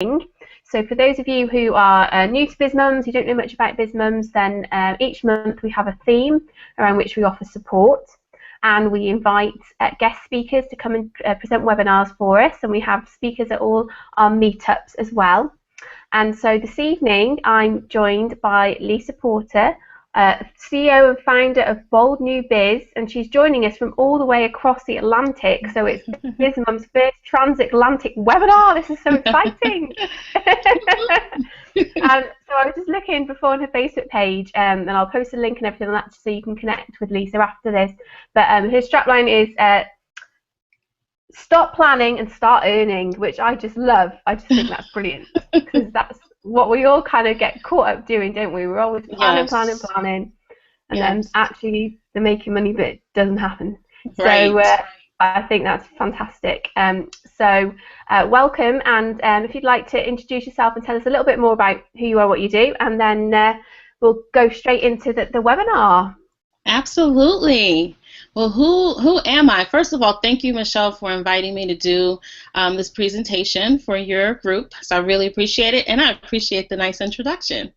So for those of you who are new to BizMums, who don't know much about BizMums, then each month we have a theme around which we offer support, and we invite guest speakers to come and present webinars for us, and we have speakers at all our meetups as well. And so this evening I'm joined by Lisa Porter, CEO and founder of Bold New Biz, and she's joining us from all the way across the Atlantic. So it's BizMums' first transatlantic webinar. This is so exciting. So I was just looking before on her Facebook page, and I'll post a link and everything on that so you can connect with Lisa after this. But her strapline is stop planning and start earning, which I just love. I just think that's brilliant, because that's what we all kind of get caught up doing, don't we? We're always planning, and then actually the making money bit doesn't happen. Right. So I think that's fantastic. So welcome, and if you'd like to introduce yourself and tell us a little bit more about who you are, what you do, and then we'll go straight into the webinar. Absolutely. Well, who am I? First of all, thank you, Michelle, for inviting me to do this presentation for your group. So I really appreciate it, and I appreciate the nice introduction.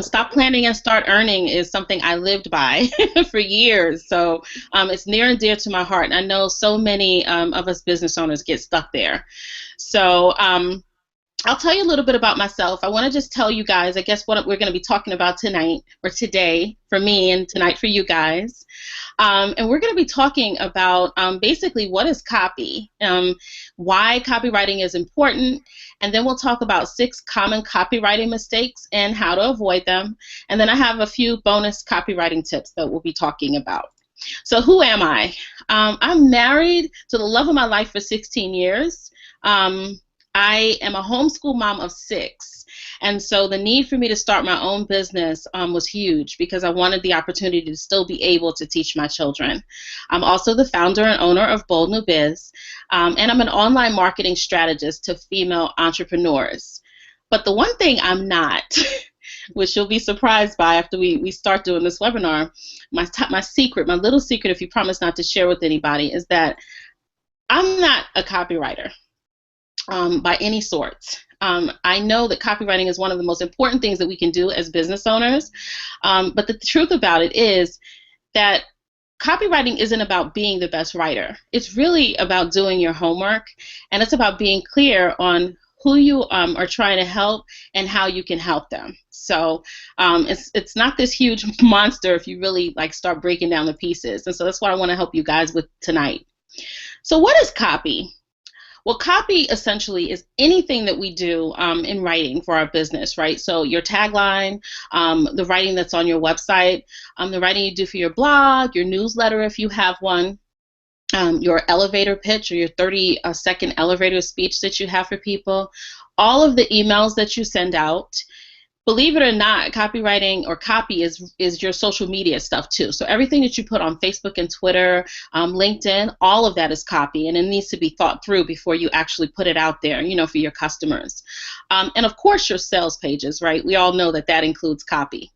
Stop planning and start earning is something I lived by for years. So it's near and dear to my heart, and I know so many of us business owners get stuck there. So I'll tell you a little bit about myself. I want to just tell you guys, I guess, what we're going to be talking about tonight, or today for me and tonight for you guys. And we're going to be talking about basically what is copy, why copywriting is important, and then we'll talk about 6 common copywriting mistakes and how to avoid them. And then I have a few bonus copywriting tips that we'll be talking about. So who am I? I'm married to the love of my life for 16 years. I am a homeschool mom of 6, and so the need for me to start my own business was huge, because I wanted the opportunity to still be able to teach my children. I'm also the founder and owner of Bold New Biz, and I'm an online marketing strategist to female entrepreneurs. But the one thing I'm not, which you'll be surprised by after we start doing this webinar, my secret, my little secret, if you promise not to share with anybody, is that I'm not a copywriter. By any sort. I know that copywriting is one of the most important things that we can do as business owners, but the truth about it is that copywriting isn't about being the best writer. It's really about doing your homework, and it's about being clear on who you are trying to help and how you can help them. So it's not this huge monster if you really start breaking down the pieces, and so that's what I want to help you guys with tonight. So what is copy? Well, copy essentially is anything that we do in writing for our business, right? So your tagline, the writing that's on your website, the writing you do for your blog, your newsletter if you have one, your elevator pitch or your 30-second elevator speech that you have for people, all of the emails that you send out. Believe it or not, copywriting or copy is your social media stuff too. So everything that you put on Facebook and Twitter, LinkedIn, all of that is copy, and it needs to be thought through before you actually put it out there, for your customers. And of course, your sales pages, right? We all know that that includes copy.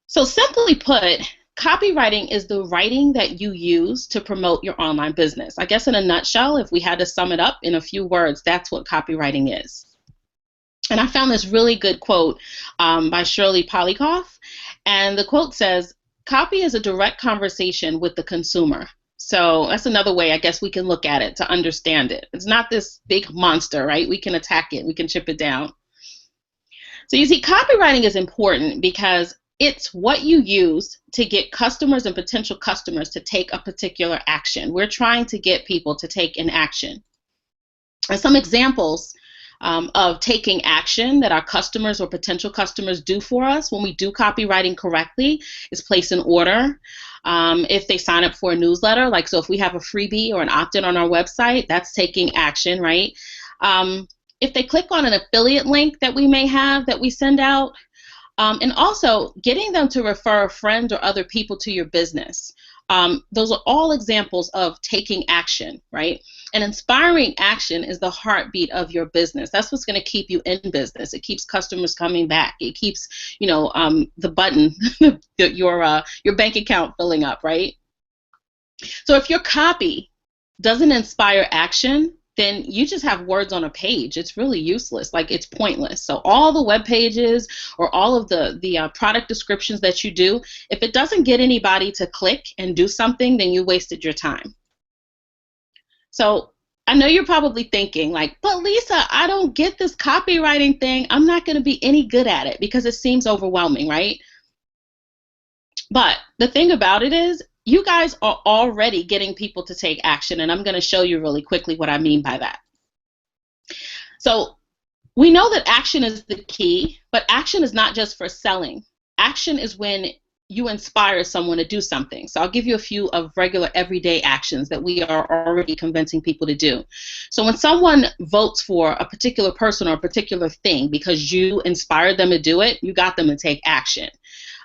So simply put, copywriting is the writing that you use to promote your online business. I guess in a nutshell, if we had to sum it up in a few words, that's what copywriting is. And I found this really good quote by Shirley Polikoff, and the quote says, "Copy is a direct conversation with the consumer." So that's another way I guess we can look at it to understand it. It's not this big monster, right? We can attack it, we can chip it down. So you see, copywriting is important because it's what you use to get customers and potential customers to take a particular action. We're trying to get people to take an action. And some examples of taking action that our customers or potential customers do for us when we do copywriting correctly is place an order. If they sign up for a newsletter, so if we have a freebie or an opt-in on our website, that's taking action, right? If they click on an affiliate link that we may have that we send out, and also getting them to refer a friend or other people to your business. Those are all examples of taking action, right? And inspiring action is the heartbeat of your business. That's what's going to keep you in business. It keeps customers coming back. It keeps, the button, your bank account filling up, right? So if your copy doesn't inspire action, then you just have words on a page. It's really useless. Like, it's pointless. So all the web pages or all of the product descriptions that you do, if it doesn't get anybody to click and do something, then you wasted your time. So I know you're probably thinking like, but Lisa, I don't get this copywriting thing. I'm not going to be any good at it because it seems overwhelming, right? But the thing about it is, you guys are already getting people to take action, and I'm going to show you really quickly what I mean by that. So we know that action is the key, but action is not just for selling. Action is when you inspire someone to do something. So I'll give you a few of regular everyday actions that we are already convincing people to do. So when someone votes for a particular person or a particular thing because you inspired them to do it, you got them to take action.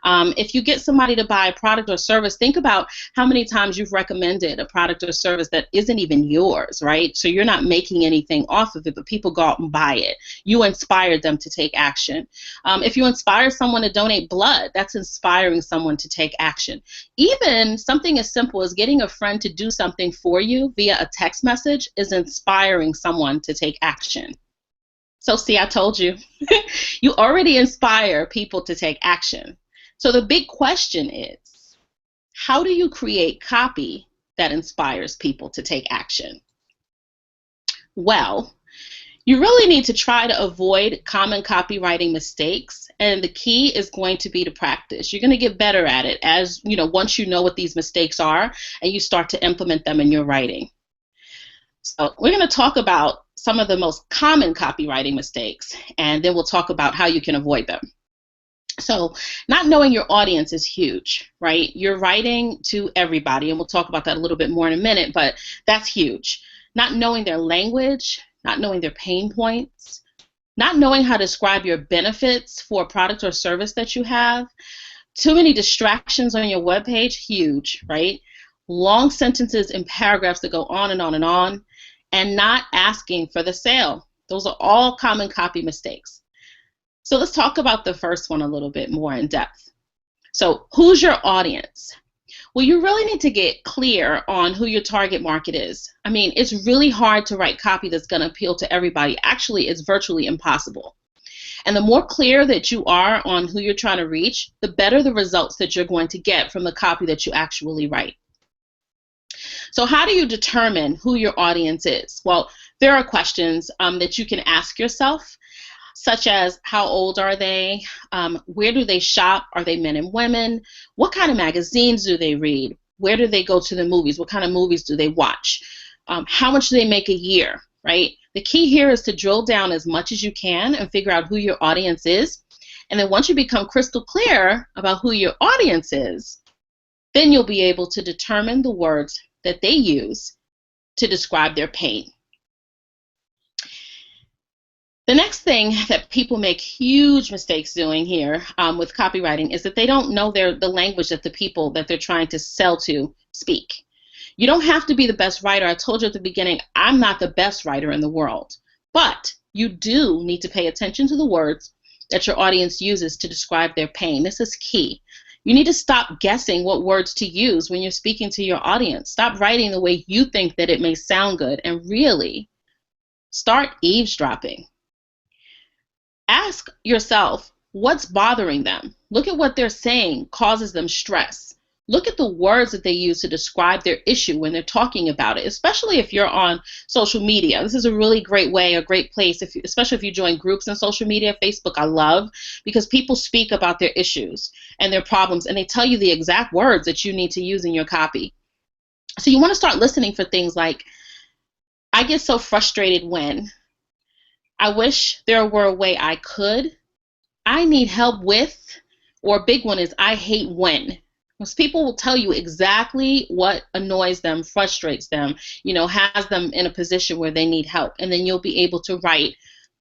If you get somebody to buy a product or service, think about how many times you've recommended a product or service that isn't even yours, right? So you're not making anything off of it, but people go out and buy it. You inspired them to take action. If you inspire someone to donate blood, that's inspiring someone to take action. Even something as simple as getting a friend to do something for you via a text message is inspiring someone to take action. So see, I told you. You already inspire people to take action. So the big question is, how do you create copy that inspires people to take action? Well, you really need to try to avoid common copywriting mistakes, and the key is going to be to practice. You're going to get better at it as, once you know what these mistakes are and you start to implement them in your writing. So we're going to talk about some of the most common copywriting mistakes, and then we'll talk about how you can avoid them. So not knowing your audience is huge, right? You're writing to everybody, and we'll talk about that a little bit more in a minute, but that's huge. Not knowing their language, not knowing their pain points, not knowing how to describe your benefits for a product or service that you have. Too many distractions on your webpage, huge, right? Long sentences and paragraphs that go on and on and on, and not asking for the sale. Those are all common copy mistakes. So let's talk about the first one a little bit more in depth. So who's your audience? Well, you really need to get clear on who your target market is. I mean, it's really hard to write copy that's going to appeal to everybody. Actually, it's virtually impossible. And the more clear that you are on who you're trying to reach, the better the results that you're going to get from the copy that you actually write. So how do you determine who your audience is? Well, there are questions that you can ask yourself, such as how old are they, where do they shop, are they men and women, what kind of magazines do they read, where do they go to the movies, what kind of movies do they watch, how much do they make a year, right? The key here is to drill down as much as you can and figure out who your audience is. And then once you become crystal clear about who your audience is, then you'll be able to determine the words that they use to describe their pain. The next thing that people make huge mistakes doing here with copywriting is that they don't know the language that the people that they're trying to sell to speak. You don't have to be the best writer. I told you at the beginning, I'm not the best writer in the world. But you do need to pay attention to the words that your audience uses to describe their pain. This is key. You need to stop guessing what words to use when you're speaking to your audience. Stop writing the way you think that it may sound good, and really start eavesdropping. Ask yourself, what's bothering them? Look at what they're saying causes them stress. Look at the words that they use to describe their issue when they're talking about it, especially if you're on social media. This is a really great way, a great place, especially if you join groups in social media. Facebook, I love, because people speak about their issues and their problems, and they tell you the exact words that you need to use in your copy. So you want to start listening for things like, I get so frustrated when, I wish there were a way I could, I need help with, or a big one is, I hate when. Most people will tell you exactly what annoys them, frustrates them, has them in a position where they need help. And then you'll be able to write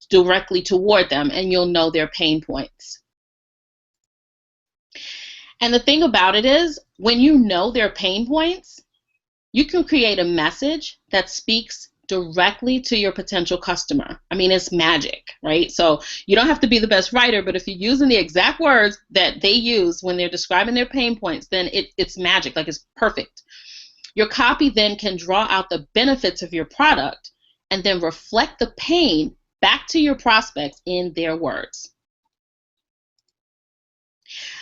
directly toward them, and you'll know their pain points. And the thing about it is, when you know their pain points, you can create a message that speaks directly to your potential customer. I mean, it's magic, right? So you don't have to be the best writer, but if you're using the exact words that they use when they're describing their pain points, then it's magic, like it's perfect. Your copy then can draw out the benefits of your product and then reflect the pain back to your prospects in their words.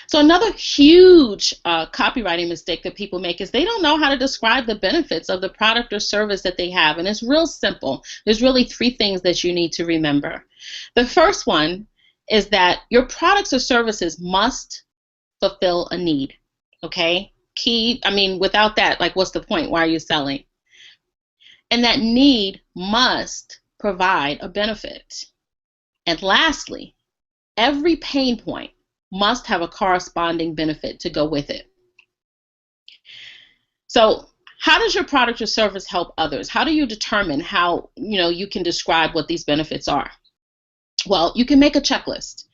So another huge copywriting mistake that people make is they don't know how to describe the benefits of the product or service that they have. And it's real simple. There's really 3 things that you need to remember. The first one is that your products or services must fulfill a need. Okay? Without that, like, what's the point? Why are you selling? And that need must provide a benefit. And lastly, every pain point must have a corresponding benefit to go with it. So how does your product or service help others? How do you determine how you can describe what these benefits are? Well, you can make a checklist.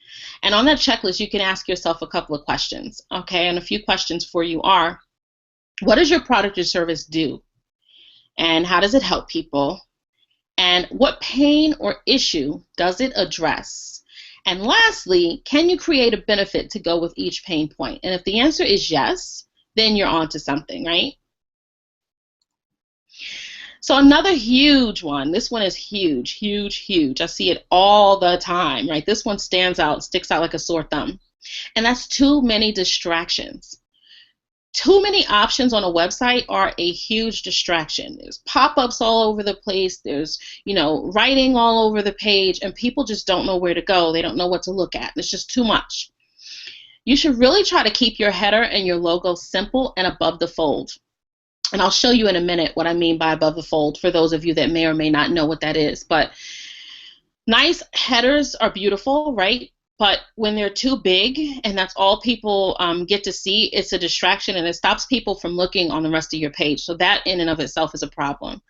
And on that checklist, you can ask yourself a couple of questions. Okay, and a few questions for you are, what does your product or service do? And how does it help people? And what pain or issue does it address? And lastly, can you create a benefit to go with each pain point? And if the answer is yes, then you're on to something, right? So another huge one, this one is huge, huge, huge. I see it all the time, right? This one stands out, sticks out like a sore thumb. And that's too many distractions. Too many options on a website are a huge distraction. There's pop-ups all over the place. There's, writing all over the page, and people just don't know where to go. They don't know what to look at. It's just too much. You should really try to keep your header and your logo simple and above the fold. And I'll show you in a minute what I mean by above the fold for those of you that may or may not know what that is. But nice headers are beautiful, right? But when they're too big and that's all people get to see, it's a distraction and it stops people from looking on the rest of your page. So that in and of itself is a problem.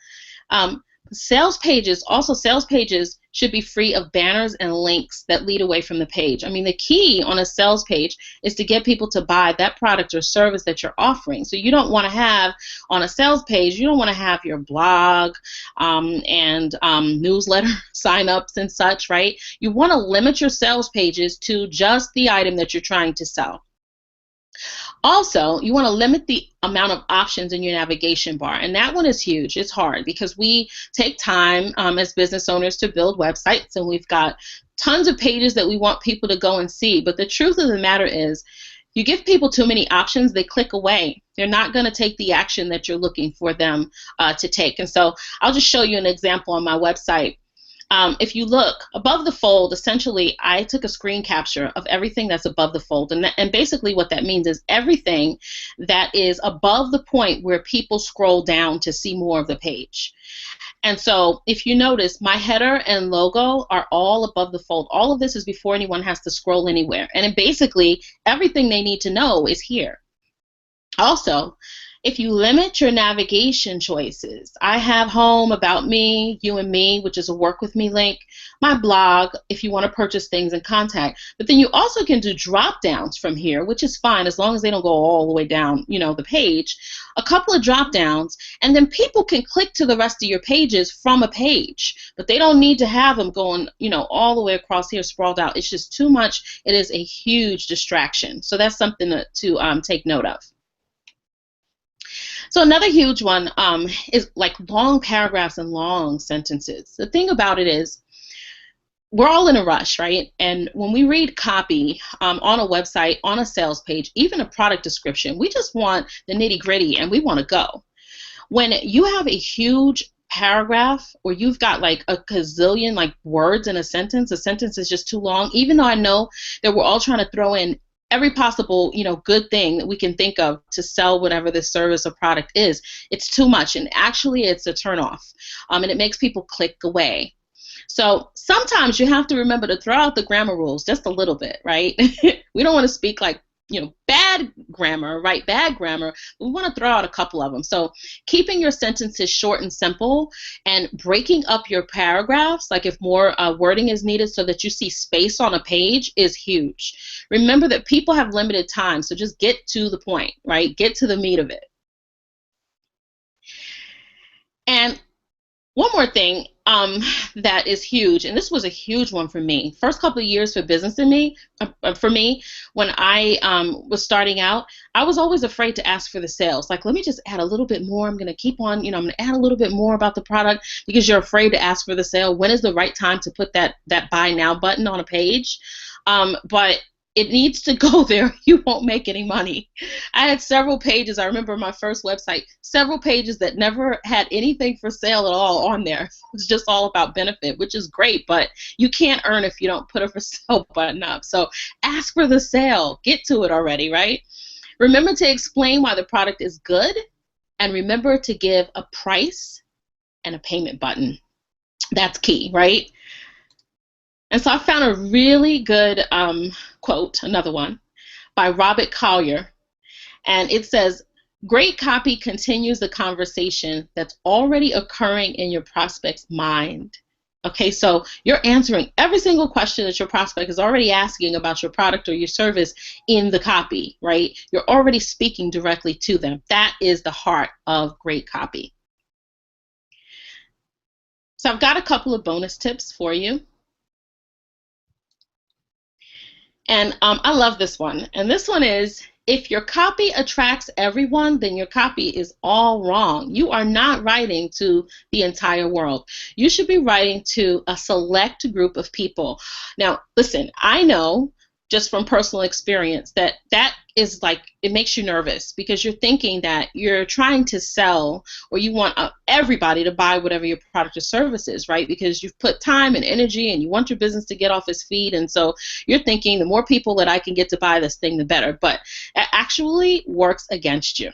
Sales pages should be free of banners and links that lead away from the page. The key on a sales page is to get people to buy that product or service that you're offering. So you don't want to have on a sales page, you don't want to have your blog and newsletter signups and such, right? You want to limit your sales pages to just the item that you're trying to sell. Also, you want to limit the amount of options in your navigation bar, and that one is huge. It's hard because we take time as business owners to build websites, and we've got tons of pages that we want people to go and see. But the truth of the matter is, you give people too many options, they click away. They're not going to take the action that you're looking for them to take. And so I'll just show you an example on my website. If you look above the fold, essentially I took a screen capture of everything that's above the fold, and basically what that means is everything that is above the point where people scroll down to see more of the page. And so if you notice, my header and logo are all above the fold. All of this is before anyone has to scroll anywhere, and basically everything they need to know is here. Also, if you limit your navigation choices, I have home, about me, you and me, which is a work with me link, my blog, if you want to purchase things and contact. But then you also can do drop downs from here, which is fine as long as they don't go all the way down, the page. A couple of drop downs, and then people can click to the rest of your pages from a page. But they don't need to have them going, all the way across here sprawled out. It's just too much. It is a huge distraction. So that's something to take note of. So another huge one is like long paragraphs and long sentences. The thing about it is, we're all in a rush, right? And when we read copy on a website, on a sales page, even a product description, we just want the nitty-gritty and we want to go. When you have a huge paragraph or you've got like a gazillion words in a sentence is just too long, even though I know that we're all trying to throw in every possible, good thing that we can think of to sell whatever this service or product is, it's too much. And actually, it's a turnoff. And it makes people click away. So sometimes you have to remember to throw out the grammar rules just a little bit, right? We don't want to speak bad grammar, write bad grammar. We want to throw out a couple of them. So keeping your sentences short and simple and breaking up your paragraphs, like if more wording is needed so that you see space on a page, is huge. Remember that people have limited time, so just get to the point, right? Get to the meat of it. And one more thing, that is huge, and this was a huge one for me. First couple of years for me, when I was starting out, I was always afraid to ask for the sales. Like, let me just add a little bit more. I'm going to keep on, I'm going to add a little bit more about the product, because you're afraid to ask for the sale. When is the right time to put that buy now button on a page? But it needs to go there. You won't make any money. I had several pages. I remember my first website, several pages that never had anything for sale at all on there. It was just all about benefit, which is great, but you can't earn if you don't put a for sale button up. So ask for the sale. Get to it already, right? Remember to explain why the product is good, and remember to give a price and a payment button. That's key, right? And so I found a really good quote, another one, by Robert Collier. And it says, great copy continues the conversation that's already occurring in your prospect's mind. Okay, so you're answering every single question that your prospect is already asking about your product or your service in the copy, right? You're already speaking directly to them. That is the heart of great copy. So I've got a couple of bonus tips for you. And I love this one. And this one is, if your copy attracts everyone, then your copy is all wrong. You are not writing to the entire world. You should be writing to a select group of people. Now, listen, I know just from personal experience that is like, it makes you nervous, because you're thinking that you're trying to sell, or you want everybody to buy whatever your product or service is, right? Because you've put time and energy and you want your business to get off its feet, and so you're thinking the more people that I can get to buy this thing, the better. But it actually works against you.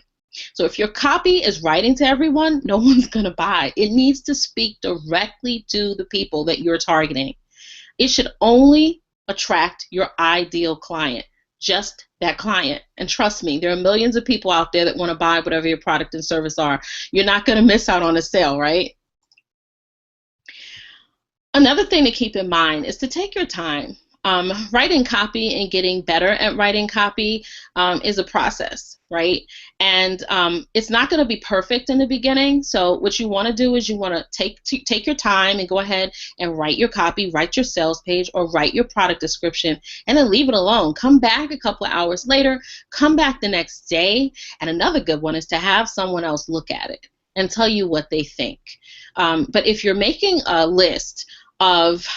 So if your copy is writing to everyone, no one's going to buy. It needs to speak directly to the people that you're targeting. It should only attract your ideal client, just that client. And trust me, there are millions of people out there that want to buy whatever your product and service are. You're not going to miss out on a sale, right? Another thing to keep in mind is to take your time. Writing copy and getting better at writing copy is a process, right? And it's not going to be perfect in the beginning. So what you want to do is you want to take your time and go ahead and write your copy, write your sales page, or write your product description, and then leave it alone. Come back a couple of hours later, come back the next day. And another good one is to have someone else look at it and tell you what they think. But if you're making a list of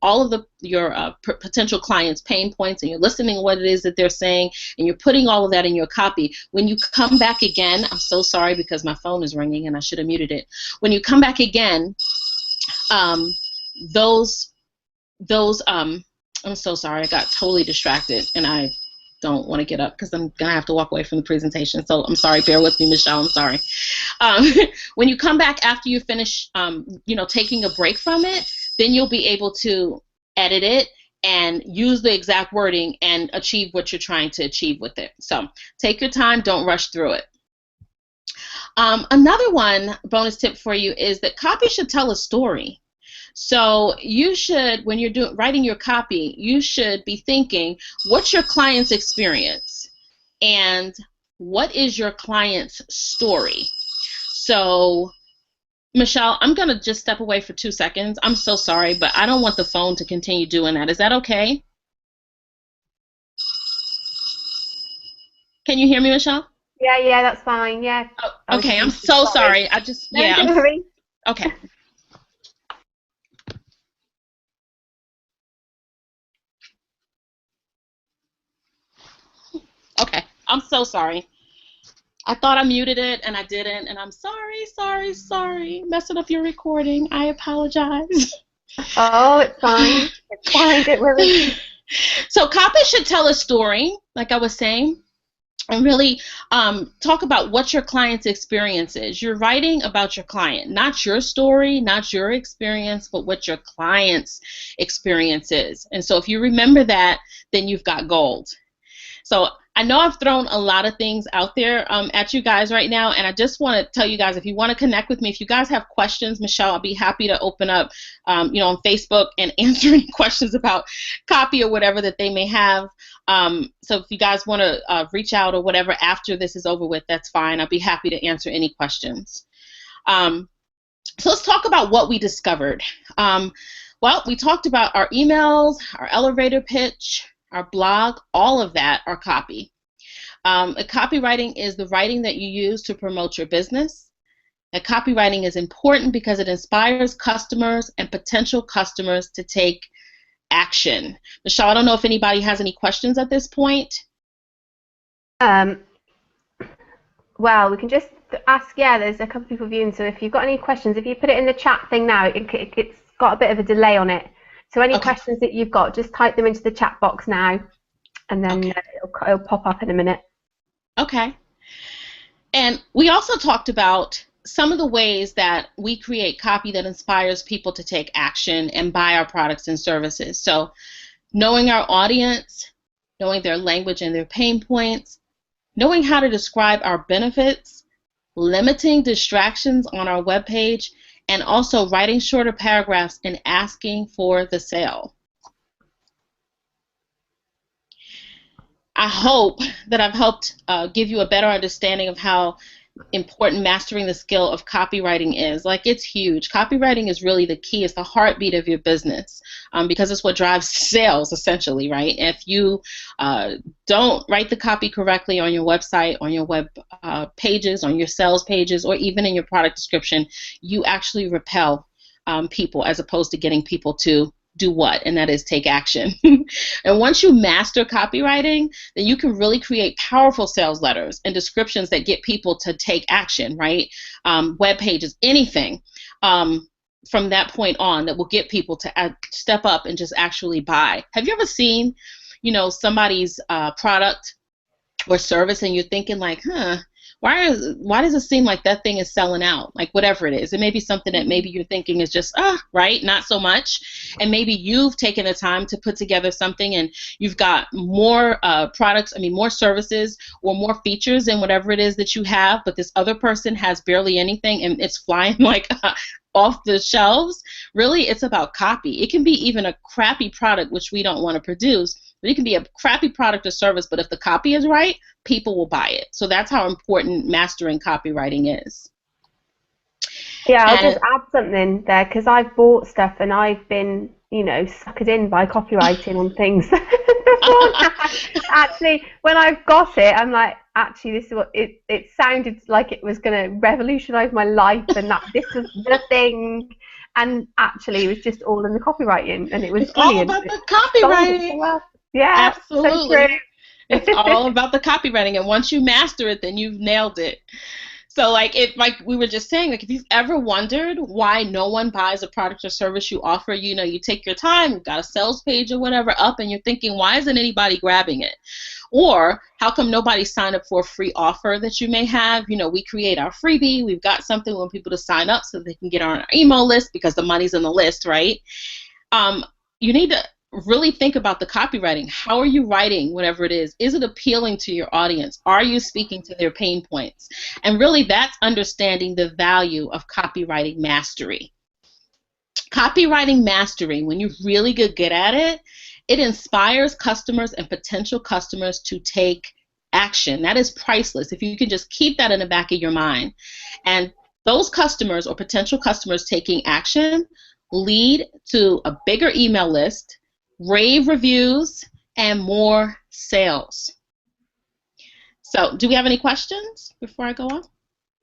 all of your potential clients' pain points, and you're listening to what it is that they're saying, and you're putting all of that in your copy, when you come back again, I'm so sorry because my phone is ringing and I should have muted it. When you come back again, I'm so sorry, I got totally distracted and I don't want to get up because I'm going to have to walk away from the presentation. So I'm sorry, bear with me, Michelle, I'm sorry. When you come back after you finish, taking a break from it, then you'll be able to edit it and use the exact wording and achieve what you're trying to achieve with it. So take your time, don't rush through it. Another one, bonus tip for you, is that copy should tell a story. So you should, when you're writing your copy, you should be thinking, what's your client's experience? And what is your client's story? So, Michelle, I'm going to just step away for 2 seconds. I'm so sorry, but I don't want the phone to continue doing that. Is that okay? Can you hear me, Michelle? Yeah, that's fine. Yeah. Oh, okay, I'm so sorry. Don't worry. Okay. Okay, I'm so sorry. I thought I muted it and I didn't, and I'm sorry. Messing up your recording. I apologize. Oh, it's fine. It's fine, don't worry. So copy should tell a story, like I was saying, and really talk about what your client's experience is. You're writing about your client, not your story, not your experience, but what your client's experience is. And so if you remember that, then you've got gold. So I know I've thrown a lot of things out there at you guys right now, and I just want to tell you guys, if you want to connect with me, if you guys have questions, Michelle, I'll be happy to open up, on Facebook and answer any questions about copy or whatever that they may have. So if you guys want to reach out or whatever after this is over with, that's fine. I'll be happy to answer any questions. So let's talk about what we discovered. Well, we talked about our emails, our elevator pitch, our blog, all of that are copy. Copywriting is the writing that you use to promote your business. And copywriting is important because it inspires customers and potential customers to take action. Michelle, I don't know if anybody has any questions at this point. Well, we can just ask, yeah, there's a couple of people viewing, so if you've got any questions, if you put it in the chat thing now, it's got a bit of a delay on it. So any questions that you've got, just type them into the chat box now, and then it'll pop up in a minute. Okay. And we also talked about some of the ways that we create copy that inspires people to take action and buy our products and services. So knowing our audience, knowing their language and their pain points, knowing how to describe our benefits, limiting distractions on our webpage, and also writing shorter paragraphs and asking for the sale. I hope that I've helped give you a better understanding of how important mastering the skill of copywriting is. Like, it's huge. Copywriting is really the key. It's the heartbeat of your business because it's what drives sales, essentially, right? If you don't write the copy correctly on your website, on your web pages, on your sales pages, or even in your product description, you actually repel people as opposed to getting people to do what? And that is take action. And once you master copywriting, then you can really create powerful sales letters and descriptions that get people to take action, right? Web pages, anything from that point on that will get people to step up and just actually buy. Have you ever seen, somebody's product or service and you're thinking like, why does it seem like that thing is selling out? Like, whatever it is. It may be something that maybe you're thinking is just, right, not so much. And maybe you've taken the time to put together something and you've got more more services or more features than whatever it is that you have, but this other person has barely anything and it's flying like off the shelves. Really, it's about copy. It can be even a crappy product, which we don't want to produce. But it can be a crappy product or service, but if the copy is right, people will buy it. So that's how important mastering copywriting is. Yeah, I'll just add something there because I've bought stuff and I've been, suckered in by copywriting on things. Actually, when I've got it, I'm like, actually, this is what it sounded like it was going to revolutionize my life and that this was the thing. And actually, it was just all in the copywriting and it was brilliant. All about the copywriting. Well. Yeah, absolutely. So true. It's all about the copywriting, and once you master it, then you've nailed it. So, like we were just saying, like if you've ever wondered why no one buys a product or service you offer, you take your time, you've got a sales page or whatever up, and you're thinking, why isn't anybody grabbing it? Or how come nobody signed up for a free offer that you may have? We create our freebie. We've got something we want people to sign up so they can get on our email list because the money's in the list, right? You need to really think about the copywriting. How are you writing whatever it is? Is it appealing to your audience? Are you speaking to their pain points? And really that's understanding the value of copywriting mastery. Copywriting mastery, when you're really good at it, it inspires customers and potential customers to take action. That is priceless. If you can just keep that in the back of your mind. And those customers or potential customers taking action lead to a bigger email list, rave reviews, and more sales. So, do we have any questions before I go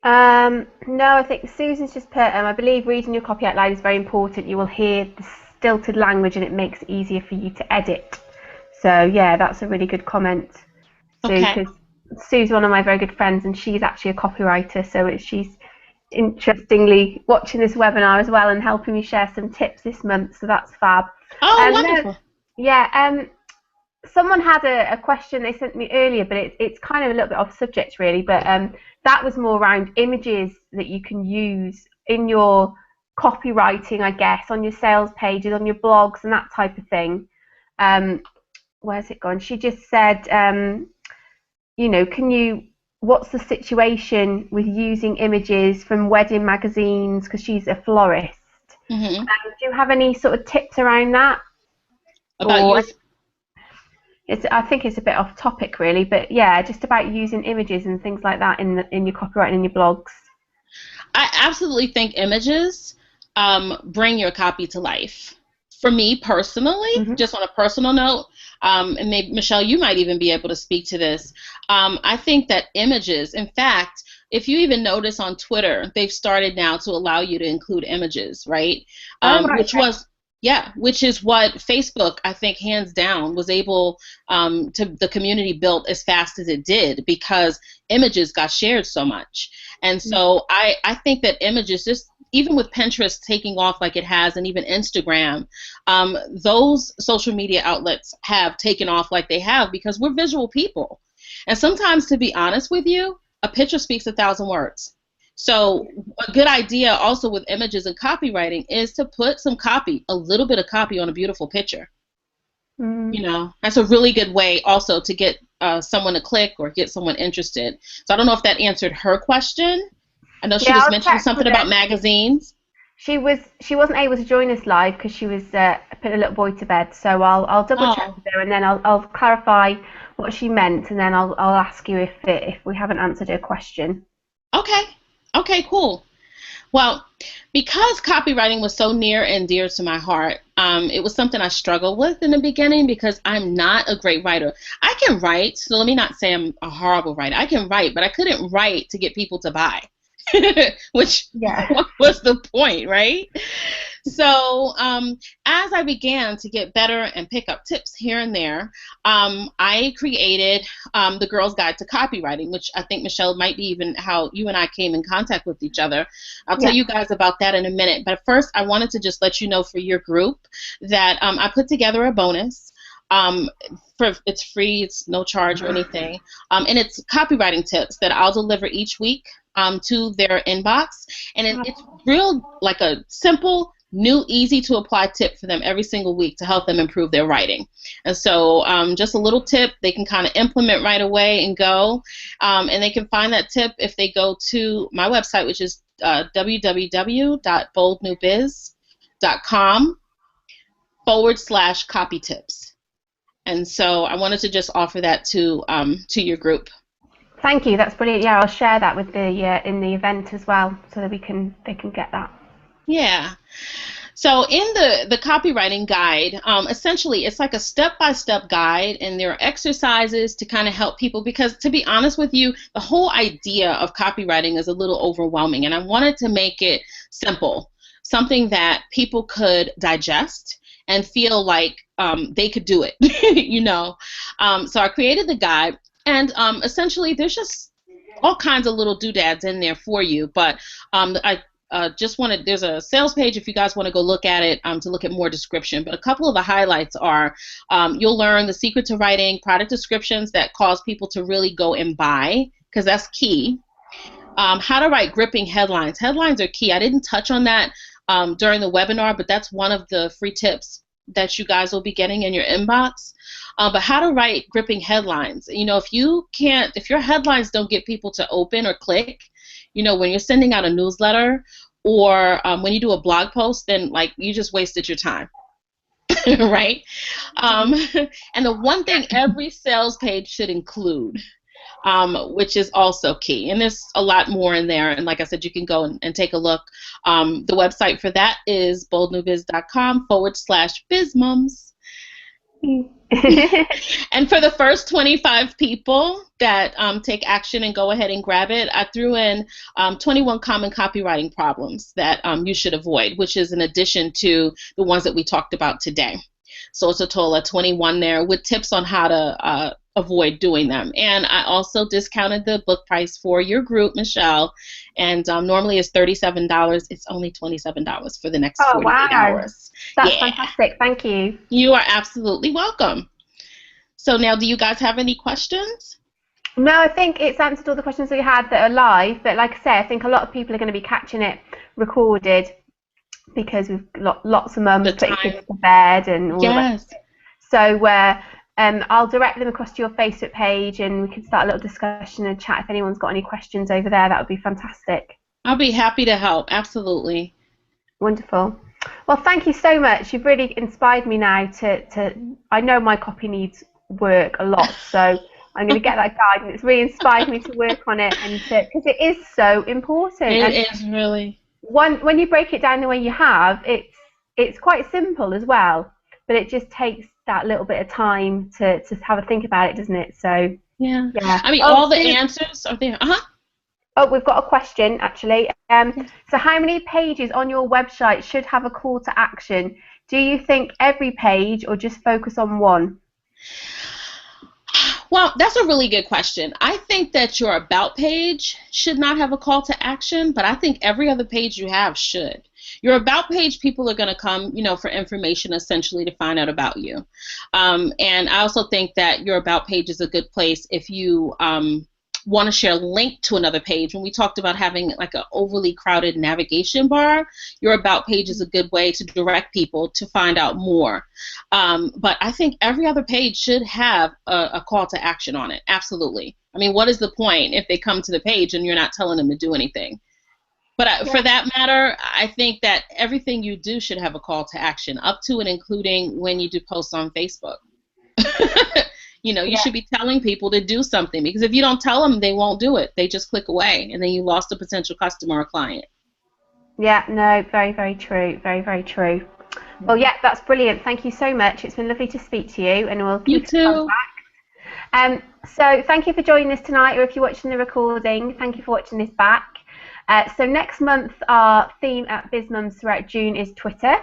on? No, I think Susan's just put, I believe reading your copy out loud is very important. You will hear the stilted language and it makes it easier for you to edit. So, yeah, that's a really good comment, Sue, because Sue's one of my very good friends and she's actually a copywriter, so she's interestingly watching this webinar as well and helping me share some tips this month, so that's fab. Oh, wonderful. Someone had a question they sent me earlier, but it's kind of a little bit off subject really, but that was more around images that you can use in your copywriting, I guess, on your sales pages, on your blogs and that type of thing. Where's it gone? She just said, what's the situation with using images from wedding magazines, because she's a florist. Mm-hmm. Do you have any sort of tips around that? I think it's a bit off topic really, but yeah, just about using images and things like that in your copywriting and your blogs. I absolutely think images bring your copy to life. For me personally, Hmm. just on a personal note, and maybe Michelle, you might even be able to speak to this. I think that images, in fact, if you even notice on Twitter, they've started now to allow you to include images, right? Oh, right. Which was, yeah, which is what Facebook, I think, hands down, was able to the community built as fast as it did because images got shared so much. And Okay. so I think that images, just even with Pinterest taking off like it has, and even Instagram, those social media outlets have taken off like they have because we're visual people. And sometimes, to be honest with you, a picture speaks 1,000 words. So a good idea also with images and copywriting is to put some copy, a little bit of copy on a beautiful picture. Mm. That's a really good way also to get someone to click or get someone interested. So I don't know if that answered her question. I know she Yeah, was I'll mentioning check something with her. about magazines. She wasn't able to join us live because she was putting a little boy to bed. So I'll double check Oh, with her and then I'll clarify what she meant and then I'll ask you if we haven't answered her question. okay. Okay, cool. Well, because copywriting was so near and dear to my heart, it was something I struggled with in the beginning because I'm not a great writer. I can write, so let me not say I'm a horrible writer. I can write, but I couldn't write to get people to buy, which Yeah. what was the point, right? So as I began to get better and pick up tips here and there, I created the Girls Guide to Copywriting, which I think, Michelle, might be even how you and I came in contact with each other. I'll tell Yeah. you guys about that in a minute. But first, I wanted to just let you know for your group that I put together a bonus. Um, it's free, it's no charge or anything. And it's copywriting tips that I'll deliver each week to their inbox. And it's real, like a simple, new, easy to apply tip for them every single week to help them improve their writing. And so just a little tip they can kind of implement right away and go. And they can find that tip if they go to my website, which is www.boldnewbiz.com/copy tips. And so I wanted to just offer that to your group. Thank you. That's brilliant. Yeah, I'll share that with the in the event as well so that they can get that. Yeah. So in the copywriting guide, essentially it's like a step-by-step guide, and there are exercises to kind of help people because, to be honest with you, the whole idea of copywriting is a little overwhelming, and I wanted to make it simple, something that people could digest and feel like they could do it, So I created the guide, and essentially there's just all kinds of little doodads in there for you, but I just wanted, there's a sales page if you guys want to go look at it to look at more description. But a couple of the highlights are you'll learn the secret to writing product descriptions that cause people to really go and buy, because that's key. How to write gripping headlines. Headlines are key. I didn't touch on that during the webinar, but that's one of the free tips that you guys will be getting in your inbox. But how to write gripping headlines. If your headlines don't get people to open or click, when you're sending out a newsletter or when you do a blog post, then you just wasted your time, right? And the one thing every sales page should include, which is also key, and there's a lot more in there. And like I said, you can go and take a look. The website for that is boldnewbiz.com/BizMums. And for the first 25 people that take action and go ahead and grab it, I threw in 21 common copywriting problems that you should avoid, which is in addition to the ones that we talked about today. So it's a total of 21 there with tips on how to avoid doing them. And I also discounted the book price for your group, Michelle, and normally it's $37. It's only $27 for the next Oh, 48 wow. hours. That's Yeah. fantastic. Thank you. You are absolutely welcome. So now, do you guys have any questions? No, I think it's answered all the questions we had that are live. But like I say, I think a lot of people are going to be catching it recorded because we've got lots of mums putting kids to bed and all the rest of it. So I'll direct them across to your Facebook page and we can start a little discussion and chat. If anyone's got any questions over there, that would be fantastic. I'll be happy to help. Absolutely. Wonderful. Well, thank you so much. You've really inspired me now to I know my copy needs work a lot, so I'm going to get that guide, and it's really inspired me to work on it, and because it is so important. It is really. When you break it down the way you have, it's quite simple as well, but it just takes that little bit of time to have a think about it, doesn't it? So yeah. yeah. I mean, all the answers are there. Oh, we've got a question actually. So how many pages on your website should have a call to action? Do you think every page, or just focus on one? Well, that's a really good question. I think that your About page should not have a call to action, but I think every other page you have should. Your About page, people are going to come, for information essentially to find out about you. And I also think that your About page is a good place if you want to share a link to another page. When we talked about having like an overly crowded navigation bar, your About page is a good way to direct people to find out more. But I think every other page should have a call to action on it. Absolutely. I mean, what is the point if they come to the page and you're not telling them to do anything? But for that matter, I think that everything you do should have a call to action, up to and including when you do posts on Facebook. You should be telling people to do something, because if you don't tell them, they won't do it. They just click away, and then you lost a potential customer or client. Yeah, no, very, very true. Very, very true. Well, yeah, that's brilliant. Thank you so much. It's been lovely to speak to you, and we'll keep in contact. So thank you for joining us tonight, or if you're watching the recording, thank you for watching this back. So next month, our theme at BizMums throughout June is Twitter.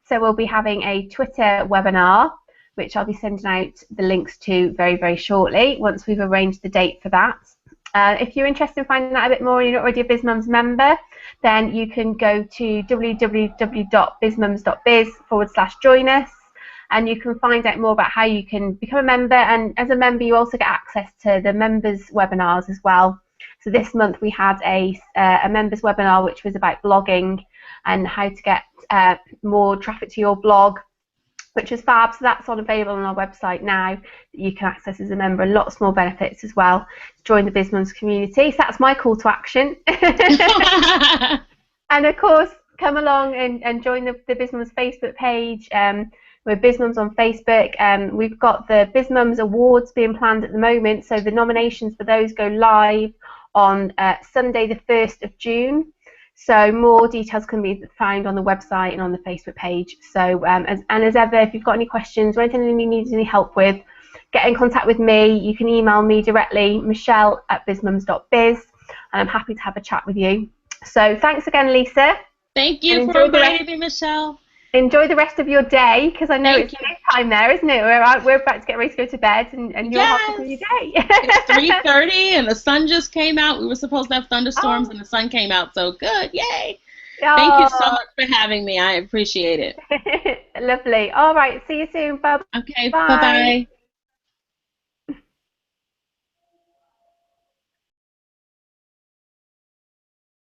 So we'll be having a Twitter webinar, which I'll be sending out the links to very, very shortly once we've arranged the date for that. If you're interested in finding out a bit more and you're not already a BizMums member, then you can go to www.bizmums.biz/join us, and you can find out more about how you can become a member. And as a member, you also get access to the members webinars as well. So this month we had a members webinar which was about blogging and how to get more traffic to your blog, which is fab. So that's available on our website now that you can access as a member, and lots more benefits as well to join the BizMums community. So that's my call to action. And of course, come along and join the BizMums Facebook page. We're BizMums on Facebook. We've got the BizMums Awards being planned at the moment, so the nominations for those go live on Sunday the 1st of June. So more details can be found on the website and on the Facebook page. So as ever, if you've got any questions or anything you need any help with, get in contact with me. You can email me directly, michelle@bizmums.biz, and I'm happy to have a chat with you. So thanks again, Lisa. Thank you for inviting me, Michelle. Enjoy the rest of your day, because I know it's time there, isn't it? We're about to get ready to go to bed, and you're halfway through your day. It's 3:30 and the sun just came out. We were supposed to have thunderstorms and the sun came out, so good. Yay. Thank you so much for having me. I appreciate it. Lovely. All right. See you soon. Bye. Okay. Bye-bye.